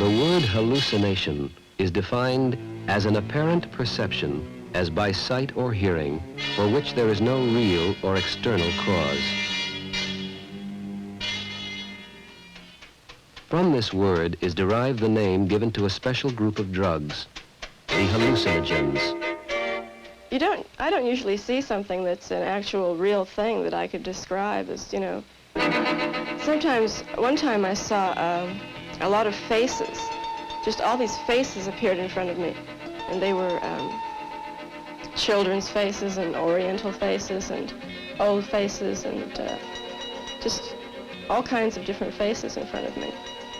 The word hallucination is defined as an apparent perception as by sight or hearing for which there is no real or external cause. From this word is derived the name given to a special group of drugs, the hallucinogens. I don't usually see something that's an actual real thing that I could describe as, you know. Sometimes, one time I saw a lot of faces. Just all these faces appeared in front of me. And they were children's faces and oriental faces and old faces and just all kinds of different faces in front of me.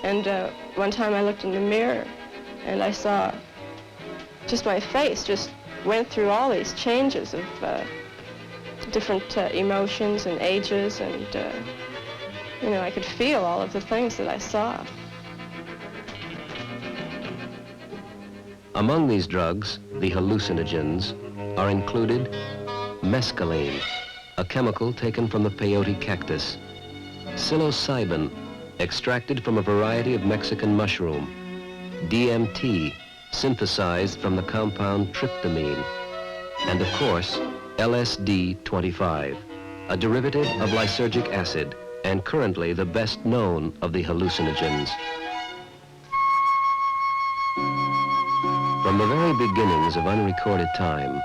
And one time I looked in the mirror and I saw just my face just went through all these changes of different emotions and ages, and you know, I could feel all of the things that I saw. Among these drugs, the hallucinogens, are included mescaline, a chemical taken from the peyote cactus, psilocybin, extracted from a variety of Mexican mushroom, DMT, synthesized from the compound tryptamine, and of course, LSD-25, a derivative of lysergic acid and currently the best known of the hallucinogens. From the very beginnings of unrecorded time,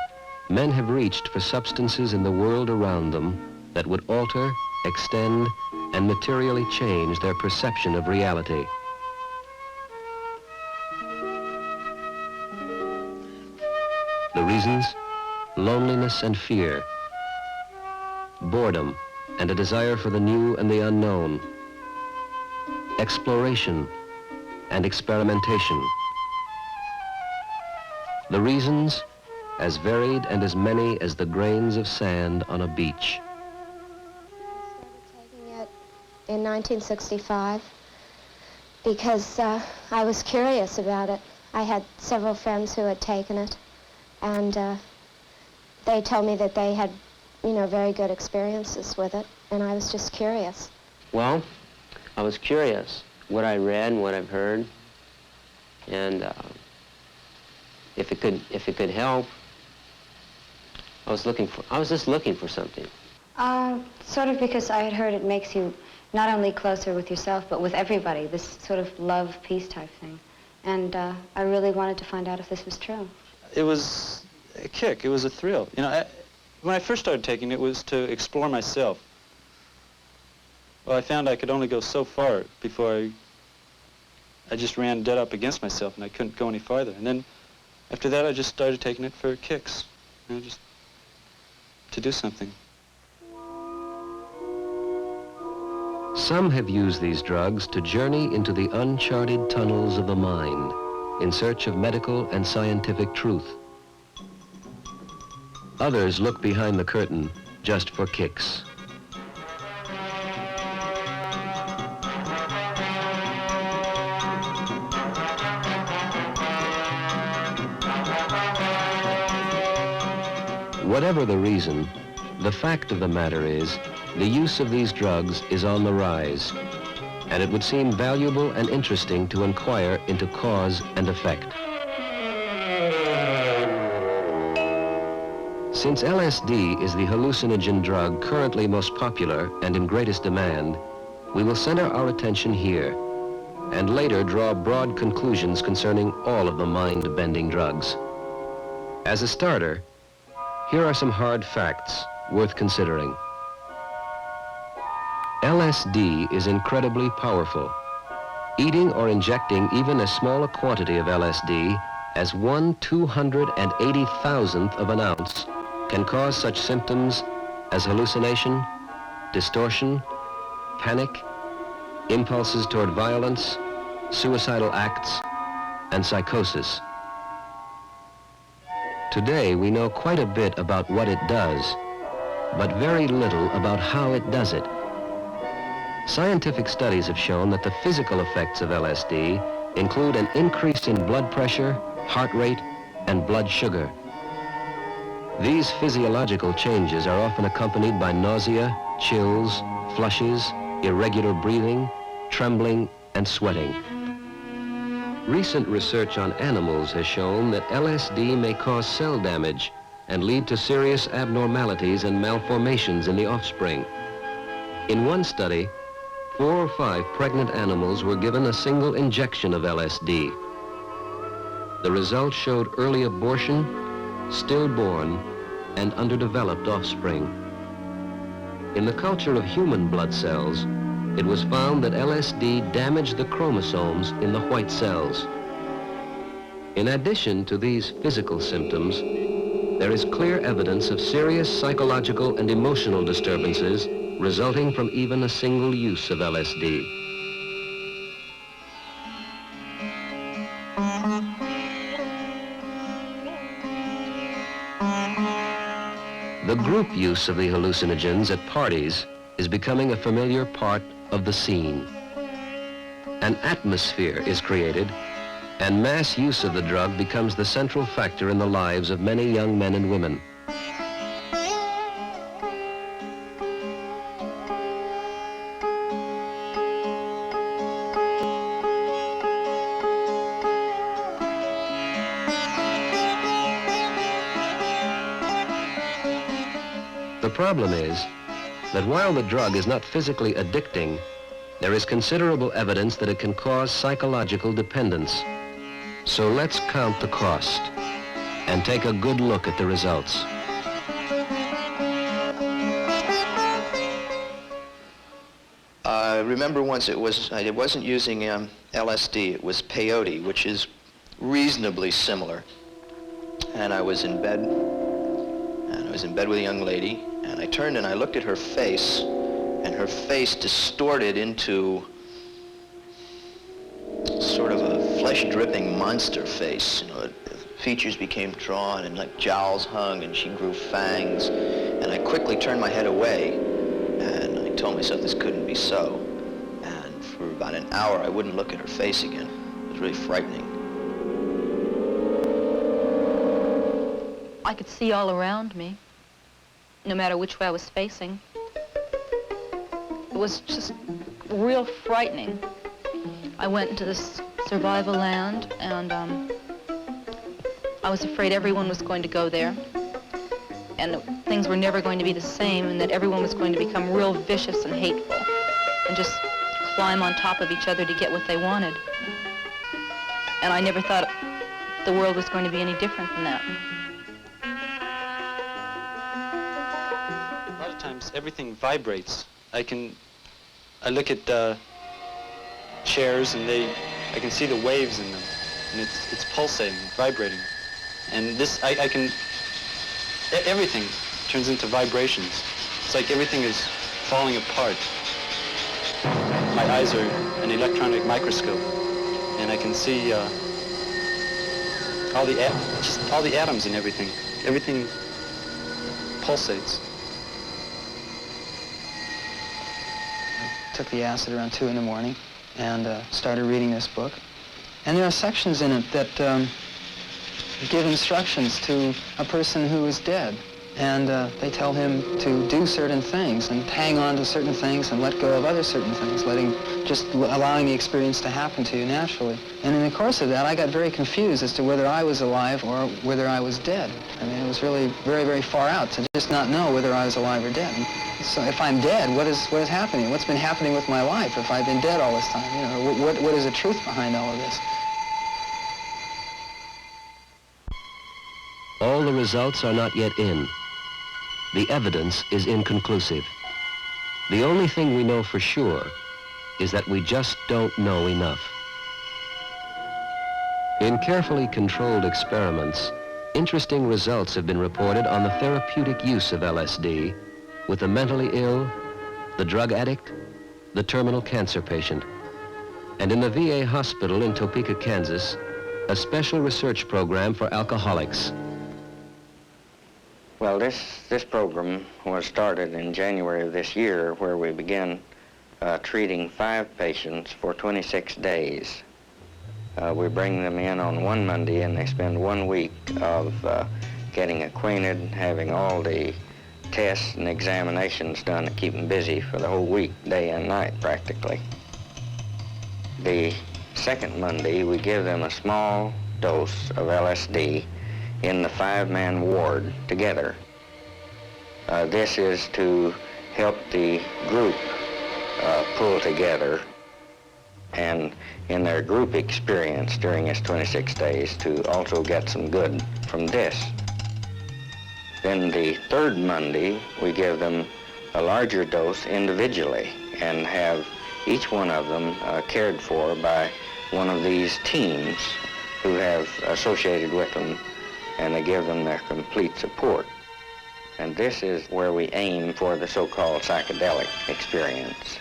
men have reached for substances in the world around them that would alter, extend, and materially change their perception of reality. The reasons? Loneliness and fear, boredom and a desire for the new and the unknown, exploration and experimentation. The reasons? As varied and as many as the grains of sand on a beach. I started taking it in 1965 because I was curious about it. I had several friends who had taken it, and they told me that they had, you know, very good experiences with it, and I was just curious. Well, I was curious what I read and what I've heard, and if it could help. I was just looking for something. Sort of because I had heard it makes you not only closer with yourself, but with everybody, this sort of love, peace type thing. And I really wanted to find out if this was true. It was a kick, it was a thrill. You know, when I first started taking it, it was to explore myself. Well, I found I could only go so far before I just ran dead up against myself and I couldn't go any farther. And then after that, I just started taking it for kicks, you know, just to do something. Some have used these drugs to journey into the uncharted tunnels of the mind in search of medical and scientific truth. Others look behind the curtain just for kicks. Whatever the reason, the fact of the matter is, the use of these drugs is on the rise, and it would seem valuable and interesting to inquire into cause and effect. Since LSD is the hallucinogen drug currently most popular and in greatest demand, we will center our attention here, and later draw broad conclusions concerning all of the mind-bending drugs. As a starter, here are some hard facts worth considering. LSD is incredibly powerful. Eating or injecting even as small a quantity of LSD as 1/280,000th of an ounce can cause such symptoms as hallucination, distortion, panic, impulses toward violence, suicidal acts, and psychosis. Today, we know quite a bit about what it does, but very little about how it does it. Scientific studies have shown that the physical effects of LSD include an increase in blood pressure, heart rate, and blood sugar. These physiological changes are often accompanied by nausea, chills, flushes, irregular breathing, trembling, and sweating. Recent research on animals has shown that LSD may cause cell damage and lead to serious abnormalities and malformations in the offspring. In one study, 4 or 5 pregnant animals were given a single injection of LSD. The results showed early abortion, stillborn, and underdeveloped offspring. In the culture of human blood cells, it was found that LSD damaged the chromosomes in the white cells. In addition to these physical symptoms, there is clear evidence of serious psychological and emotional disturbances resulting from even a single use of LSD. The group use of the hallucinogens at parties is becoming a familiar part of the scene. An atmosphere is created, and mass use of the drug becomes the central factor in the lives of many young men and women. The problem is that while the drug is not physically addicting, there is considerable evidence that it can cause psychological dependence. So let's count the cost and take a good look at the results. I remember once I wasn't using LSD, it was peyote, which is reasonably similar. And I was in bed with a young lady, and I turned and I looked at her face, and her face distorted into sort of a flesh-dripping monster face. You know, features became drawn and like jowls hung, and she grew fangs. And I quickly turned my head away, and I told myself this couldn't be so. And for about an hour, I wouldn't look at her face again. It was really frightening. I could see all around me, no matter which way I was facing. It was just real frightening. I went into this survival land, and I was afraid everyone was going to go there, and that things were never going to be the same, and that everyone was going to become real vicious and hateful, and just climb on top of each other to get what they wanted. And I never thought the world was going to be any different than that. A lot of times everything vibrates. I look at chairs, and I can see the waves in them, and it's pulsating, vibrating. And this, everything turns into vibrations. It's like everything is falling apart. My eyes are an electronic microscope, and I can see all the atoms in everything. Everything pulsates. I took the acid around 2 in the morning and started reading this book. And there are sections in it that give instructions to a person who is dead. And they tell him to do certain things and hang on to certain things and let go of other certain things, allowing the experience to happen to you naturally. And in the course of that, I got very confused as to whether I was alive or whether I was dead. I mean, it was really very, very far out to just not know whether I was alive or dead. So if I'm dead, what is happening? What's been happening with my life if I've been dead all this time? You know, what is the truth behind all of this? All the results are not yet in. The evidence is inconclusive. The only thing we know for sure is that we just don't know enough. In carefully controlled experiments, interesting results have been reported on the therapeutic use of LSD with the mentally ill, the drug addict, the terminal cancer patient. And in the VA hospital in Topeka, Kansas, a special research program for alcoholics. Well, this program was started in January of this year, where we began treating 5 patients for 26 days. We bring them in on one Monday, and they spend 1 week of getting acquainted, having all the tests and examinations done to keep them busy for the whole week, day and night practically. The second Monday, we give them a small dose of LSD in the 5-man ward together. This is to help the group pull together and in their group experience during its 26 days to also get some good from this. Then the third Monday, we give them a larger dose individually and have each one of them cared for by one of these teams who have associated with them, and they give them their complete support. And this is where we aim for the so-called psychedelic experience.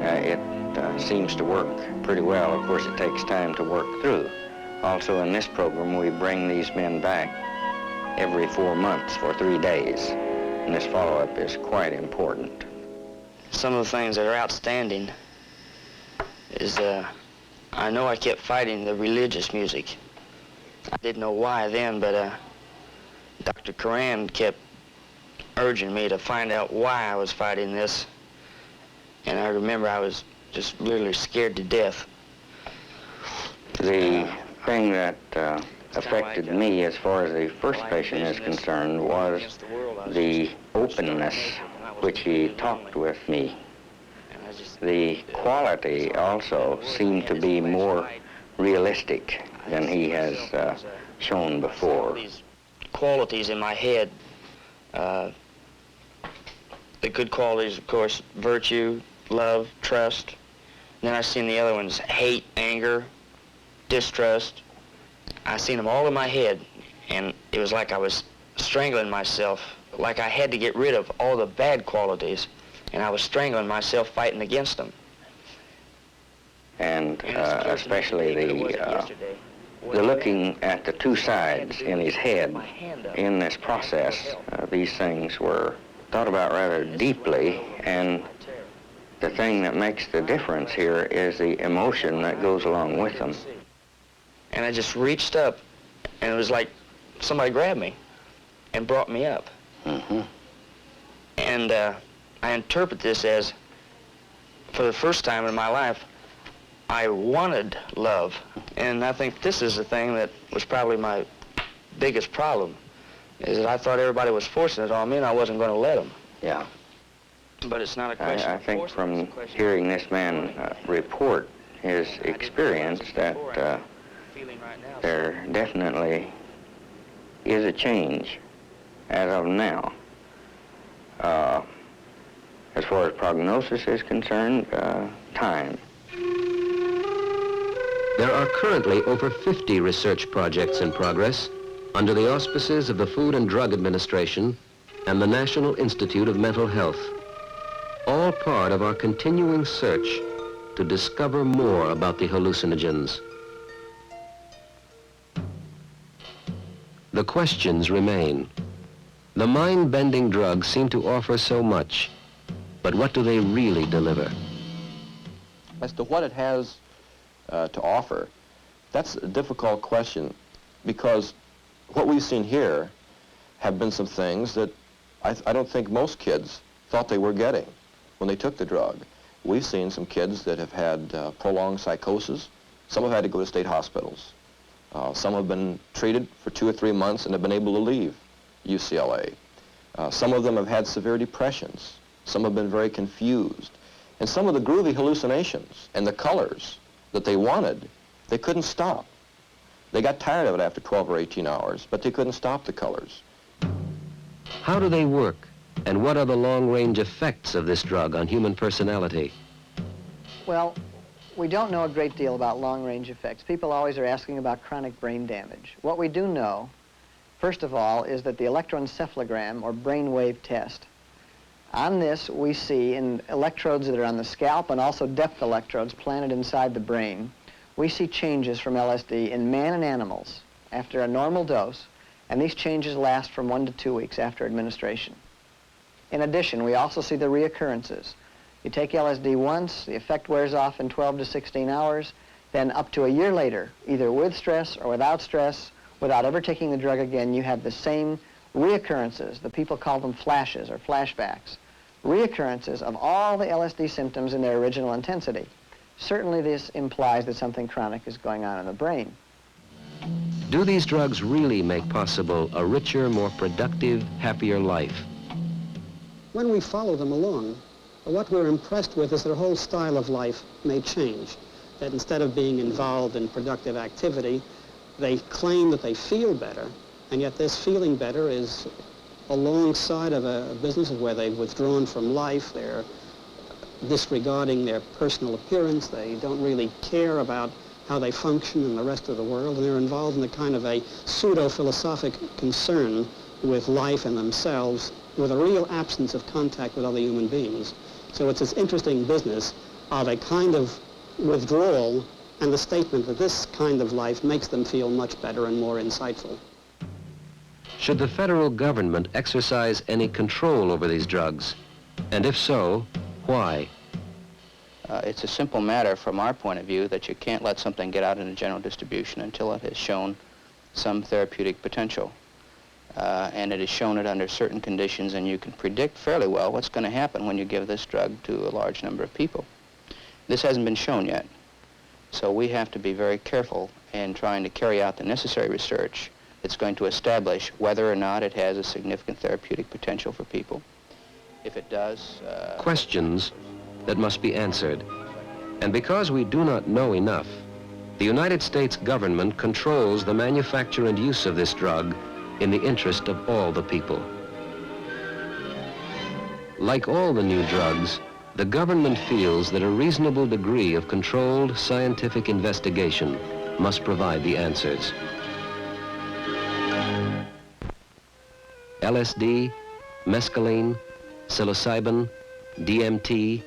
It seems to work pretty well. Of course, it takes time to work through. Also, in this program, we bring these men back every 4 months for 3 days, and this follow-up is quite important. Some of the things that are outstanding is I know I kept fighting the religious music. I didn't know why then, but Dr. Coran kept urging me to find out why I was fighting this. And I remember I was just literally scared to death. The thing that affected me as far as the first patient is concerned was the openness which he talked with me. The quality also seemed to be more realistic than he has shown before. These qualities in my head, the good qualities, of course, virtue, love, trust. Then I seen the other ones, hate, anger, distrust. I seen them all in my head, and it was like I was strangling myself, like I had to get rid of all the bad qualities, and I was strangling myself fighting against them. And especially the looking at the two sides in his head in this process, these things were thought about rather deeply, and the thing that makes the difference here is the emotion that goes along with them. And I just reached up, and it was like somebody grabbed me and brought me up. Mm-hmm. And I interpret this as, for the first time in my life, I wanted love. And I think this is the thing that was probably my biggest problem, is that I thought everybody was forcing it on me and I wasn't going to let them. Yeah. But it's not a question I of think forcing, from it's a question hearing of this man report his experience that feeling right now. there definitely is a change as of now. As far as prognosis is concerned, time. There are currently over 50 research projects in progress under the auspices of the Food and Drug Administration and the National Institute of Mental Health, all part of our continuing search to discover more about the hallucinogens. The questions remain. The mind-bending drugs seem to offer so much, but what do they really deliver? As to what it has to offer, that's a difficult question, because what we've seen here have been some things that I don't think most kids thought they were getting when they took the drug. We've seen some kids that have had prolonged psychosis. Some have had to go to state hospitals. Some have been treated for 2 or 3 months and have been able to leave UCLA. Some of them have had severe depressions. Some have been very confused. And some of the groovy hallucinations and the colors that they wanted, they couldn't stop. They got tired of it after 12 or 18 hours, but they couldn't stop the colors. How do they work, and what are the long-range effects of this drug on human personality? Well, we don't know a great deal about long-range effects. People always are asking about chronic brain damage. What we do know, first of all, is that the electroencephalogram, or brainwave test, on this we see in electrodes that are on the scalp and also depth electrodes planted inside the brain, we see changes from LSD in man and animals after a normal dose, and these changes last from 1 to 2 weeks after administration. In addition, we also see the reoccurrences. You take LSD once, the effect wears off in 12 to 16 hours, then up to a year later, either with stress or without stress, without ever taking the drug again, you have the same reoccurrences. The people call them flashes or flashbacks. Reoccurrences of all the LSD symptoms in their original intensity. certainly this implies that something chronic is going on in the brain. Do these drugs really make possible a richer, more productive, happier life? When we follow them along, what we're impressed with is their whole style of life may change. That instead of being involved in productive activity, they claim that they feel better, and yet this feeling better is alongside of a business where they've withdrawn from life, they're disregarding their personal appearance, they don't really care about how they function in the rest of the world, and they're involved in a kind of a pseudo-philosophic concern with life and themselves, with a real absence of contact with other human beings. So it's this interesting business of a kind of withdrawal and the statement that this kind of life makes them feel much better and more insightful. Should the federal government exercise any control over these drugs? And if so, why? It's a simple matter from our point of view that you can't let something get out into general distribution until it has shown some therapeutic potential. And it has shown it under certain conditions, and you can predict fairly well what's going to happen when you give this drug to a large number of people. This hasn't been shown yet, so we have to be very careful in trying to carry out the necessary research that's going to establish whether or not it has a significant therapeutic potential for people. If it does... Questions that must be answered. And because we do not know enough, the United States government controls the manufacture and use of this drug in the interest of all the people. Like all the new drugs, the government feels that a reasonable degree of controlled scientific investigation must provide the answers. LSD, mescaline, psilocybin, DMT,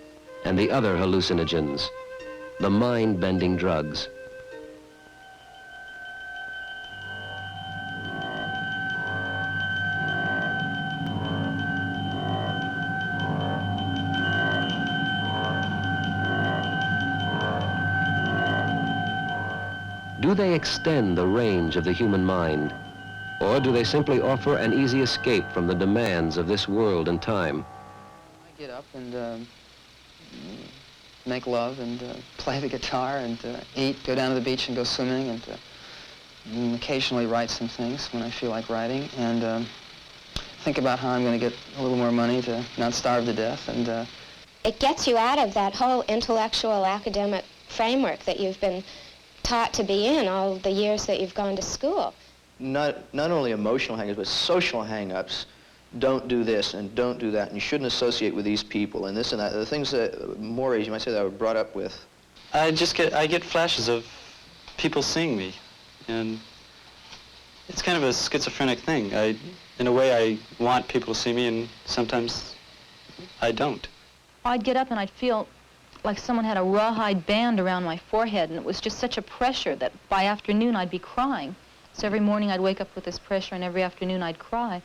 and the other hallucinogens, the mind-bending drugs. Do they extend the range of the human mind, or do they simply offer an easy escape from the demands of this world and time? I get up and make love and play the guitar and eat, go down to the beach and go swimming, and occasionally write some things when I feel like writing, and think about how I'm going to get a little more money to not starve to death. And it gets you out of that whole intellectual academic framework that you've been taught to be in all the years that you've gone to school. Not only emotional hang-ups, but social hang-ups. Don't do this and don't do that, and you shouldn't associate with these people and this and that. The things that, mores, you might say, that I was brought up with. I get flashes of people seeing me, and it's kind of a schizophrenic thing. In a way, I want people to see me, and sometimes I don't. I'd get up and I'd feel like someone had a rawhide band around my forehead, and it was just such a pressure that by afternoon I'd be crying. So every morning I'd wake up with this pressure, and every afternoon I'd cry.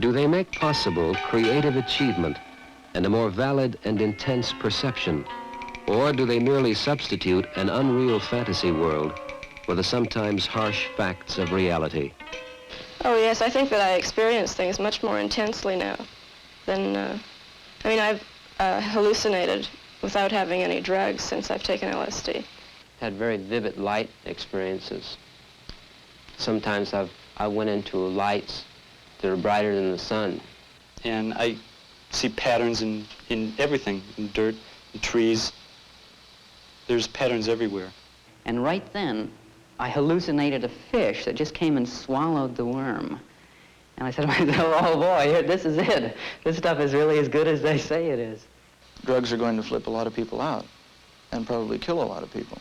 Do they make possible creative achievement and a more valid and intense perception? Or do they merely substitute an unreal fantasy world for the sometimes harsh facts of reality? Oh yes, I think that I experience things much more intensely now than, I mean, I've hallucinated without having any drugs since I've taken LSD. Had very vivid light experiences. Sometimes I went into lights that are brighter than the sun. And I see patterns in everything, in dirt, in trees. There's patterns everywhere. And right then, I hallucinated a fish that just came and swallowed the worm. And I said to myself, oh boy, this is it. This stuff is really as good as they say it is. Drugs are going to flip a lot of people out and probably kill a lot of people.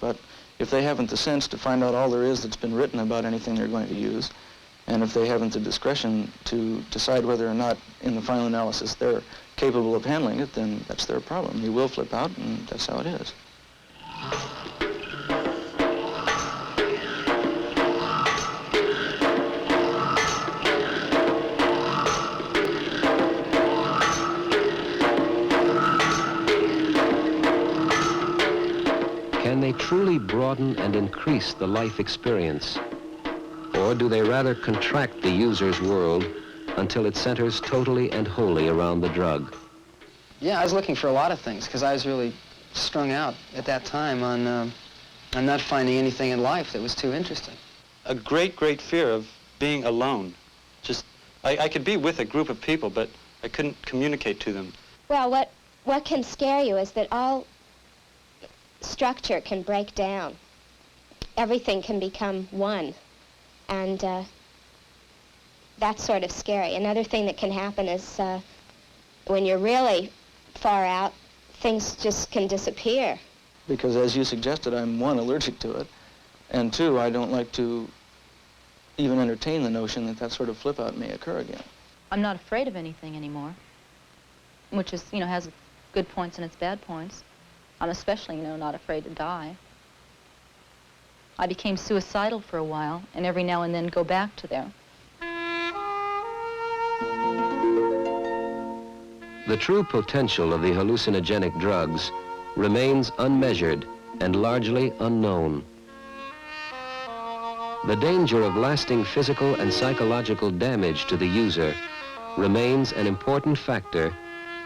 But if they haven't the sense to find out all there is that's been written about anything they're going to use, and if they haven't the discretion to decide whether or not in the final analysis they're capable of handling it, then that's their problem. They will flip out, and that's how it is. Can they truly broaden and increase the life experience? Or do they rather contract the user's world until it centers totally and wholly around the drug? Yeah, I was looking for a lot of things because I was really strung out at that time on not finding anything in life that was too interesting. A great, great fear of being alone. Just, I could be with a group of people, but I couldn't communicate to them. Well, what can scare you is that all structure can break down. Everything can become one. And that's sort of scary. Another thing that can happen is when you're really far out, things just can disappear. Because as you suggested, I'm one, allergic to it, and two, I don't like to even entertain the notion that that sort of flip out may occur again. I'm not afraid of anything anymore, which is, has good points and its bad points. I'm especially, not afraid to die. I became suicidal for a while, and every now and then go back to there. The true potential of the hallucinogenic drugs remains unmeasured and largely unknown. The danger of lasting physical and psychological damage to the user remains an important factor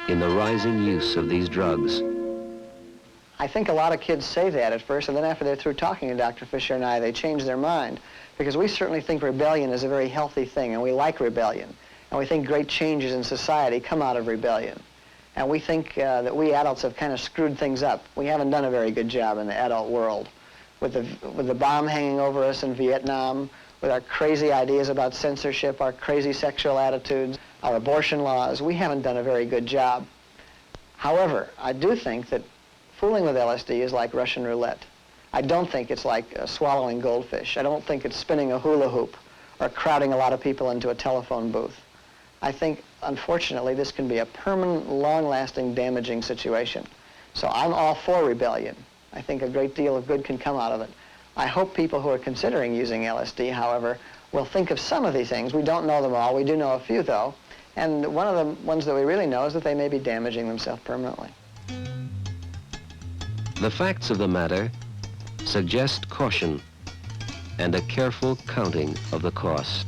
in the rising use of these drugs. I think a lot of kids say that at first, and then after they're through talking to Dr. Fisher and I, they change their mind. Because we certainly think rebellion is a very healthy thing, and we like rebellion. And we think great changes in society come out of rebellion. And we think that we adults have kind of screwed things up. We haven't done a very good job in the adult world. With the bomb hanging over us in Vietnam, with our crazy ideas about censorship, our crazy sexual attitudes, our abortion laws, we haven't done a very good job. However, I do think that fooling with LSD is like Russian roulette. I don't think it's like swallowing goldfish. I don't think it's spinning a hula hoop or crowding a lot of people into a telephone booth. I think, unfortunately, this can be a permanent, long-lasting, damaging situation. So I'm all for rebellion. I think a great deal of good can come out of it. I hope people who are considering using LSD, however, will think of some of these things. We don't know them all. We do know a few, though. And one of the ones that we really know is that they may be damaging themselves permanently. The facts of the matter suggest caution and a careful counting of the cost.